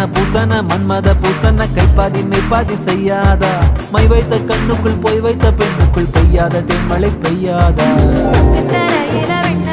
பூசன மன்மத பூசன கைப்பாதி மெய்ப்பாதி செய்யாதா my வைத்த கண்ணுக்குள் போய் வைத்த பெண்ணுக்குள் பெய்யாத தென்மழை பெய்யாதா தரையில வெண்ண